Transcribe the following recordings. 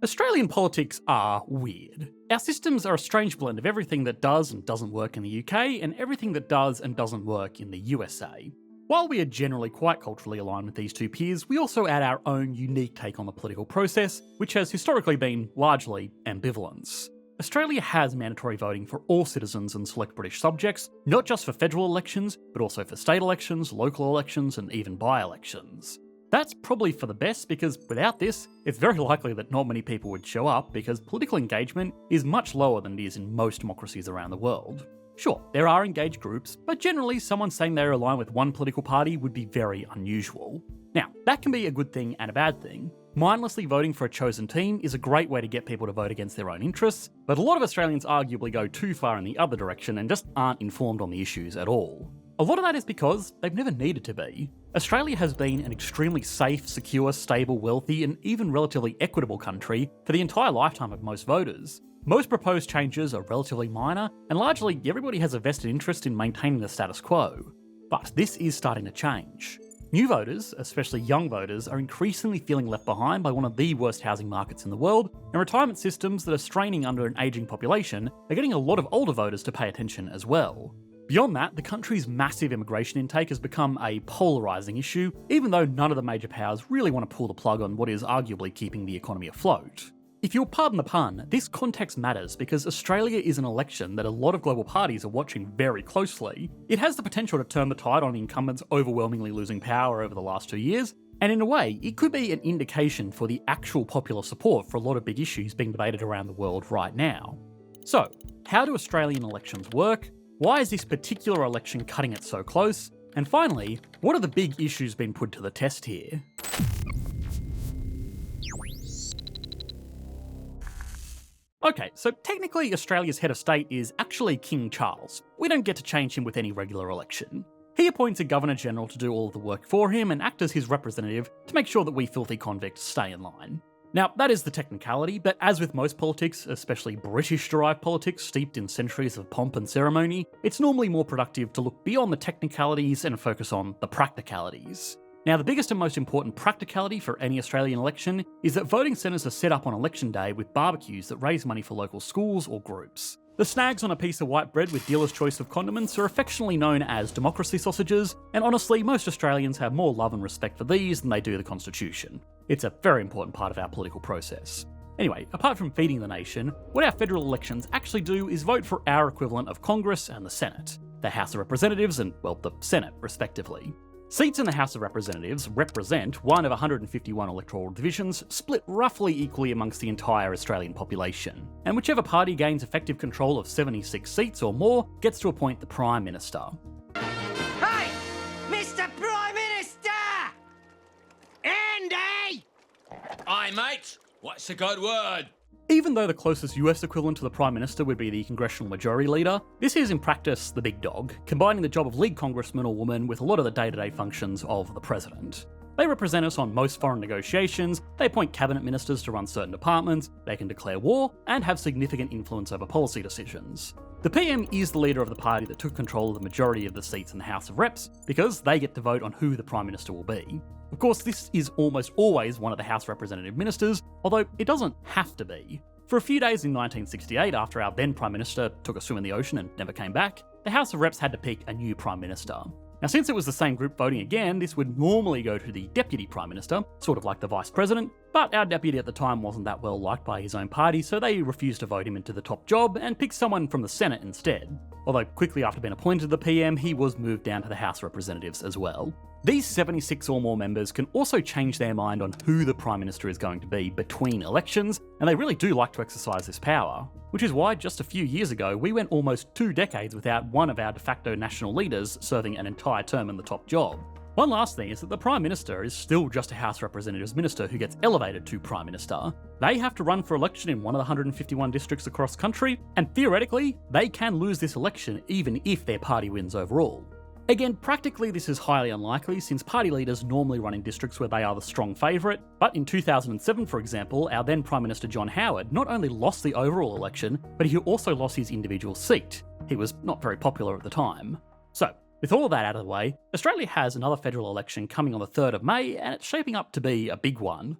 Australian politics are weird. Our systems are a strange blend of everything that does and doesn't work in the UK and everything that does and doesn't work in the USA. While we are generally quite culturally aligned with these two peers, we also add our own unique take on the political process, which has historically been largely ambivalence. Australia has mandatory voting for all citizens and select British subjects, not just for federal elections, but also for state elections, local elections, and even by-elections. That's probably for the best because without this, it's very likely that not many people would show up because political engagement is much lower than it is in most democracies around the world. Sure, there are engaged groups, but generally someone saying they align with one political party would be very unusual. Now, that can be a good thing and a bad thing. Mindlessly voting for a chosen team is a great way to get people to vote against their own interests, but a lot of Australians arguably go too far in the other direction and just aren't informed on the issues at all. A lot of that is because they've never needed to be. Australia has been an extremely safe, secure, stable, wealthy, and even relatively equitable country for the entire lifetime of most voters. Most proposed changes are relatively minor, and largely everybody has a vested interest in maintaining the status quo. But this is starting to change. New voters, especially young voters, are increasingly feeling left behind by one of the worst housing markets in the world, and retirement systems that are straining under an ageing population are getting a lot of older voters to pay attention as well. Beyond that, the country's massive immigration intake has become a polarising issue, even though none of the major powers really want to pull the plug on what is arguably keeping the economy afloat. If you'll pardon the pun, this context matters because Australia is an election that a lot of global parties are watching very closely. It has the potential to turn the tide on the incumbents overwhelmingly losing power over the last 2 years, and in a way, it could be an indication for the actual popular support for a lot of big issues being debated around the world right now. So, how do Australian elections work? Why is this particular election cutting it so close? And finally, what are the big issues being put to the test here? Okay, so technically Australia's head of state is actually King Charles. We don't get to change him with any regular election. He appoints a Governor-General to do all of the work for him and act as his representative to make sure that we filthy convicts stay in line. Now, that is the technicality, but as with most politics, especially British-derived politics steeped in centuries of pomp and ceremony, it's normally more productive to look beyond the technicalities and focus on the practicalities. Now, the biggest and most important practicality for any Australian election is that voting centres are set up on election day with barbecues that raise money for local schools or groups. The snags on a piece of white bread with dealer's choice of condiments are affectionately known as democracy sausages, and honestly, most Australians have more love and respect for these than they do the Constitution. It's a very important part of our political process. Anyway, apart from feeding the nation, what our federal elections actually do is vote for our equivalent of Congress and the Senate, the House of Representatives and, well, the Senate, respectively. Seats in the House of Representatives represent one of 151 electoral divisions, split roughly equally amongst the entire Australian population. And whichever party gains effective control of 76 seats or more gets to appoint the Prime Minister. Hey! Mr. Prime Minister! Andy! Aye, mate. What's a good word? Even though the closest US equivalent to the Prime Minister would be the Congressional Majority Leader, this is in practice the big dog, combining the job of lead congressman or woman with a lot of the day-to-day functions of the President. They represent us on most foreign negotiations, they appoint cabinet ministers to run certain departments, they can declare war, and have significant influence over policy decisions. The PM is the leader of the party that took control of the majority of the seats in the House of Reps, because they get to vote on who the Prime Minister will be. Of course, this is almost always one of the House Representative Ministers, although it doesn't have to be. For a few days in 1968, after our then Prime Minister took a swim in the ocean and never came back, the House of Reps had to pick a new Prime Minister. Now, since it was the same group voting again, this would normally go to the Deputy Prime Minister, sort of like the Vice President, but our deputy at the time wasn't that well liked by his own party, so they refused to vote him into the top job and picked someone from the Senate instead. Although quickly after being appointed the PM, he was moved down to the House of Representatives as well. These 76 or more members can also change their mind on who the Prime Minister is going to be between elections, and they really do like to exercise this power. Which is why just a few years ago, we went almost 2 decades without one of our de facto national leaders serving an entire term in the top job. One last thing is that the Prime Minister is still just a House Representatives minister who gets elevated to Prime Minister. They have to run for election in one of the 151 districts across country, and theoretically, they can lose this election even if their party wins overall. Again, practically this is highly unlikely since party leaders normally run in districts where they are the strong favourite, but in 2007 for example, our then Prime Minister John Howard not only lost the overall election, but he also lost his individual seat. He was not very popular at the time. So, with all of that out of the way, Australia has another federal election coming on the 3rd of May, and it's shaping up to be a big one.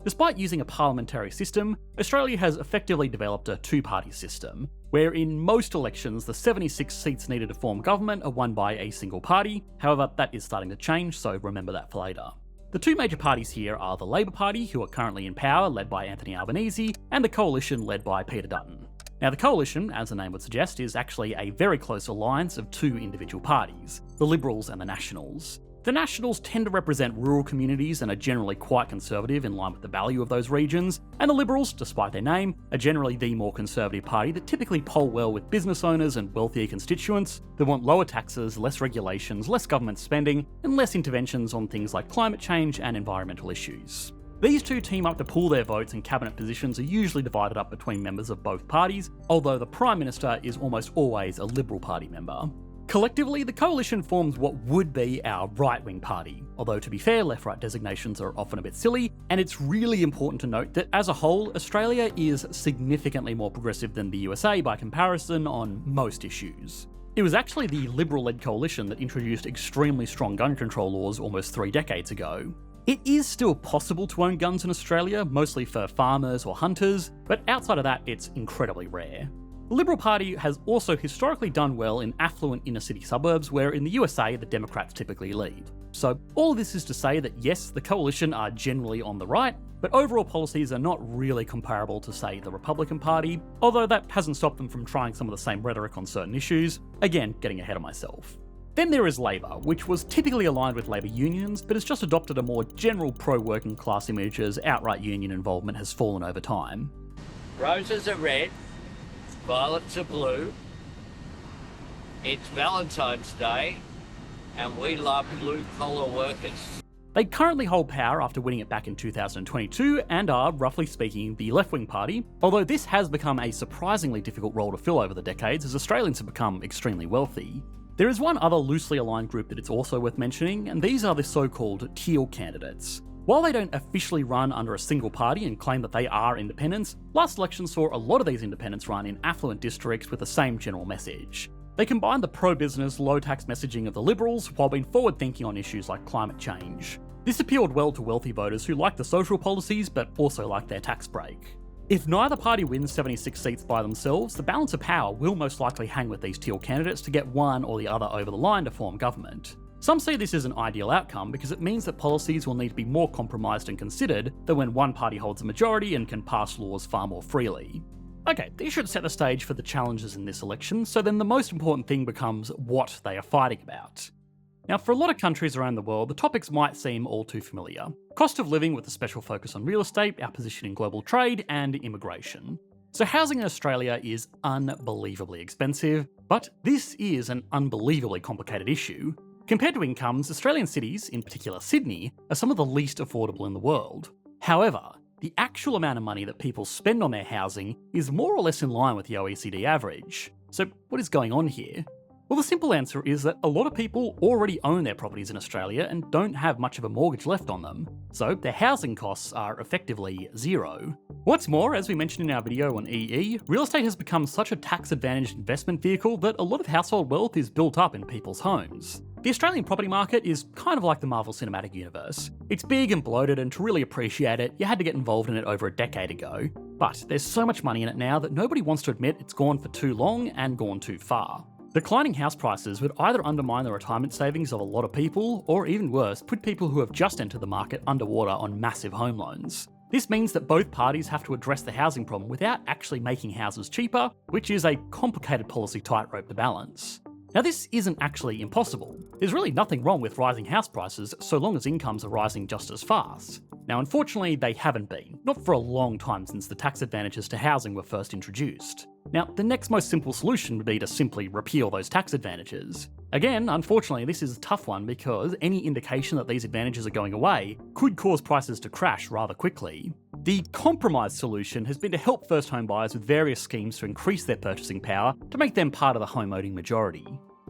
Despite using a parliamentary system, Australia has effectively developed a two-party system, where in most elections the 76 seats needed to form government are won by a single party. However, that is starting to change, so remember that for later. The two major parties here are the Labor Party, who are currently in power, led by Anthony Albanese, and the Coalition, led by Peter Dutton. Now, the Coalition, as the name would suggest, is actually a very close alliance of two individual parties, the Liberals and the Nationals. The Nationals tend to represent rural communities and are generally quite conservative in line with the value of those regions, and the Liberals, despite their name, are generally the more conservative party that typically poll well with business owners and wealthier constituents that want lower taxes, less regulations, less government spending, and less interventions on things like climate change and environmental issues. These two team up to pool their votes, and cabinet positions are usually divided up between members of both parties, although the Prime Minister is almost always a Liberal Party member. Collectively, the Coalition forms what would be our right-wing party, although to be fair, left-right designations are often a bit silly, and it's really important to note that as a whole, Australia is significantly more progressive than the USA by comparison on most issues. It was actually the Liberal-led Coalition that introduced extremely strong gun control laws almost 3 decades ago. It is still possible to own guns in Australia, mostly for farmers or hunters, but outside of that, it's incredibly rare. The Liberal Party has also historically done well in affluent inner-city suburbs, where in the USA the Democrats typically lead. So all of this is to say that yes, the Coalition are generally on the right, but overall policies are not really comparable to, say, the Republican Party, although that hasn't stopped them from trying some of the same rhetoric on certain issues. Again, getting ahead of myself. Then there is Labor, which was typically aligned with labour unions, but has just adopted a more general pro-working class image as outright union involvement has fallen over time. Roses are red, violets are blue. It's Valentine's Day, and we love blue-collar workers. They currently hold power after winning it back in 2022 and are, roughly speaking, the left-wing party, although this has become a surprisingly difficult role to fill over the decades as Australians have become extremely wealthy. There is one other loosely aligned group that it's also worth mentioning, and these are the so-called teal candidates. While they don't officially run under a single party and claim that they are independents, last election saw a lot of these independents run in affluent districts with the same general message. They combine the pro-business, low-tax messaging of the Liberals while being forward-thinking on issues like climate change. This appealed well to wealthy voters who like the social policies but also like their tax break. If neither party wins 76 seats by themselves, the balance of power will most likely hang with these teal candidates to get one or the other over the line to form government. Some see this as an ideal outcome because it means that policies will need to be more compromised and considered than when one party holds a majority and can pass laws far more freely. Okay, this should set the stage for the challenges in this election, so then the most important thing becomes what they are fighting about. Now, for a lot of countries around the world, the topics might seem all too familiar. Cost of living with a special focus on real estate, our position in global trade, and immigration. So housing in Australia is unbelievably expensive, but this is an unbelievably complicated issue. Compared to incomes, Australian cities, in particular Sydney, are some of the least affordable in the world. However, the actual amount of money that people spend on their housing is more or less in line with the OECD average. So what is going on here? Well, the simple answer is that a lot of people already own their properties in Australia and don't have much of a mortgage left on them, so their housing costs are effectively zero. What's more, as we mentioned in our video on EE, real estate has become such a tax-advantaged investment vehicle that a lot of household wealth is built up in people's homes. The Australian property market is kind of like the Marvel Cinematic Universe. It's big and bloated, and to really appreciate it, you had to get involved in it over a decade ago. But there's so much money in it now that nobody wants to admit it's gone for too long and gone too far. Declining house prices would either undermine the retirement savings of a lot of people, or even worse, put people who have just entered the market underwater on massive home loans. This means that both parties have to address the housing problem without actually making houses cheaper, which is a complicated policy tightrope to balance. Now, this isn't actually impossible. There's really nothing wrong with rising house prices so long as incomes are rising just as fast. Now, unfortunately, they haven't been, not for a long time since the tax advantages to housing were first introduced. Now, the next most simple solution would be to simply repeal those tax advantages. Again, unfortunately, this is a tough one because any indication that these advantages are going away could cause prices to crash rather quickly. The compromise solution has been to help first home buyers with various schemes to increase their purchasing power to make them part of the home owning majority.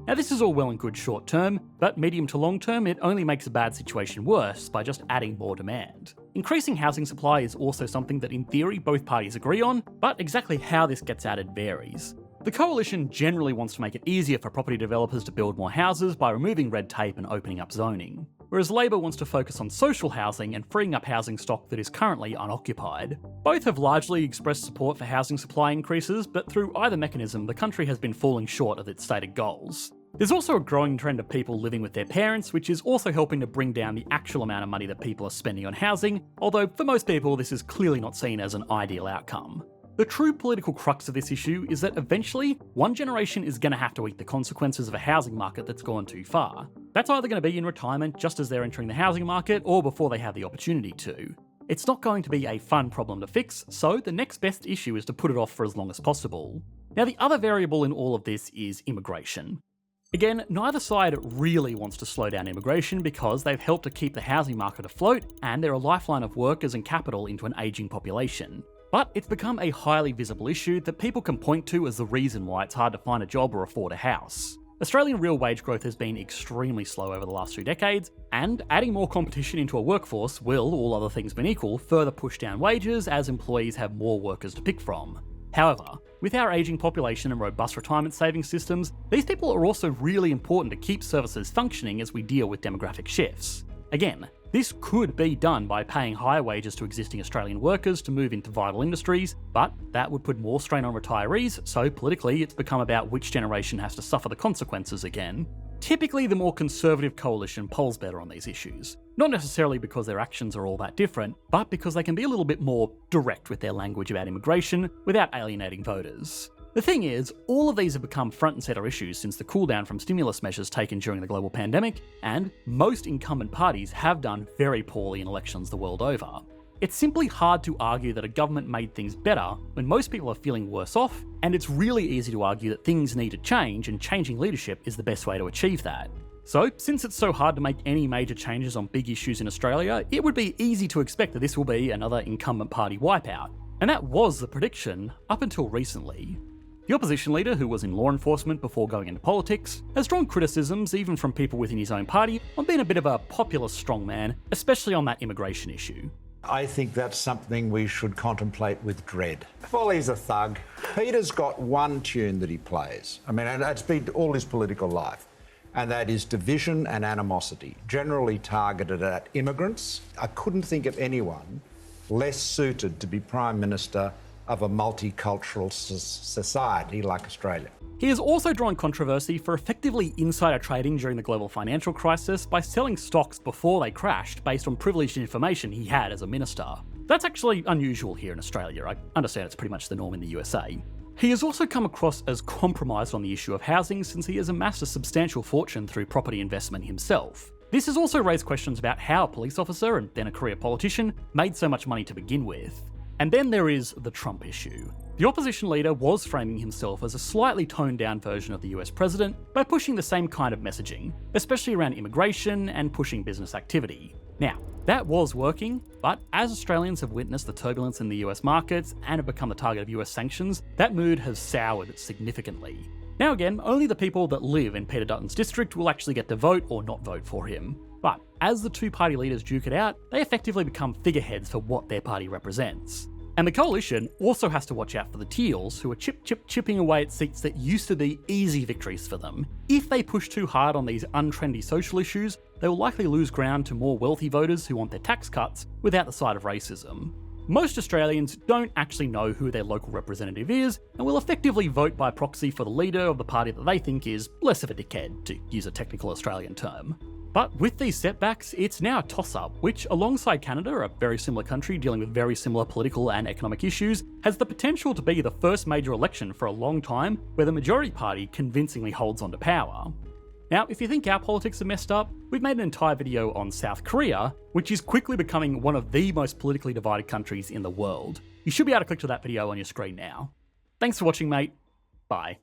Now, this is all well and good short term, but medium to long term, it only makes a bad situation worse by just adding more demand. Increasing housing supply is also something that in theory both parties agree on, but exactly how this gets added varies. The Coalition generally wants to make it easier for property developers to build more houses by removing red tape and opening up zoning. whereas Labor wants to focus on social housing and freeing up housing stock that is currently unoccupied. Both have largely expressed support for housing supply increases, but through either mechanism, the country has been falling short of its stated goals. There's also a growing trend of people living with their parents, which is also helping to bring down the actual amount of money that people are spending on housing, although for most people this is clearly not seen as an ideal outcome. The true political crux of this issue is that eventually, one generation is going to have to eat the consequences of a housing market that's gone too far. That's either going to be in retirement just as they're entering the housing market, or before they have the opportunity to. It's not going to be a fun problem to fix, so the next best issue is to put it off for as long as possible. Now, the other variable in all of this is immigration. Again, neither side really wants to slow down immigration because they've helped to keep the housing market afloat and they're a lifeline of workers and capital into an ageing population. But it's become a highly visible issue that people can point to as the reason why it's hard to find a job or afford a house. Australian real wage growth has been extremely slow over the last 2 decades, and adding more competition into a workforce will, all other things being equal, further push down wages as employees have more workers to pick from. However, with our ageing population and robust retirement savings systems, these people are also really important to keep services functioning as we deal with demographic shifts. Again, this could be done by paying higher wages to existing Australian workers to move into vital industries, but that would put more strain on retirees, so politically it's become about which generation has to suffer the consequences again. Typically, the more conservative coalition polls better on these issues. Not necessarily because their actions are all that different, but because they can be a little bit more direct with their language about immigration without alienating voters. The thing is, all of these have become front and centre issues since the cooldown from stimulus measures taken during the global pandemic, and most incumbent parties have done very poorly in elections the world over. It's simply hard to argue that a government made things better when most people are feeling worse off, and it's really easy to argue that things need to change and changing leadership is the best way to achieve that. So, since it's so hard to make any major changes on big issues in Australia, it would be easy to expect that this will be another incumbent party wipeout. And that was the prediction up until recently. The opposition leader, who was in law enforcement before going into politics, has drawn criticisms even from people within his own party on being a bit of a populist strongman, especially on that immigration issue. I think that's something we should contemplate with dread. Well, he's a thug. Peter's got one tune that he plays. I mean, and it's been all his political life, and that is division and animosity, generally targeted at immigrants. I couldn't think of anyone less suited to be Prime Minister of a multicultural society like Australia. He has also drawn controversy for effectively insider trading during the global financial crisis by selling stocks before they crashed based on privileged information he had as a minister. That's actually unusual here in Australia. I understand it's pretty much the norm in the USA. He has also come across as compromised on the issue of housing since he has amassed a substantial fortune through property investment himself. This has also raised questions about how a police officer, and then a career politician, made so much money to begin with. And then there is the Trump issue. The opposition leader was framing himself as a slightly toned-down version of the US president by pushing the same kind of messaging, especially around immigration and pushing business activity. Now, that was working, but as Australians have witnessed the turbulence in the US markets and have become the target of US sanctions, that mood has soured significantly. Now again, only the people that live in Peter Dutton's district will actually get to vote or not vote for him. But as the two party leaders duke it out, they effectively become figureheads for what their party represents. And the coalition also has to watch out for the teals, who are chipping away at seats that used to be easy victories for them. If they push too hard on these untrendy social issues, they will likely lose ground to more wealthy voters who want their tax cuts without the side of racism. Most Australians don't actually know who their local representative is, and will effectively vote by proxy for the leader of the party that they think is less of a dickhead, to use a technical Australian term. But with these setbacks, it's now a toss-up, which alongside Canada, a very similar country dealing with very similar political and economic issues, has the potential to be the first major election for a long time where the majority party convincingly holds on to power. Now, if you think our politics are messed up, we've made an entire video on South Korea, which is quickly becoming one of the most politically divided countries in the world. You should be able to click to that video on your screen now. Thanks for watching, mate. Bye.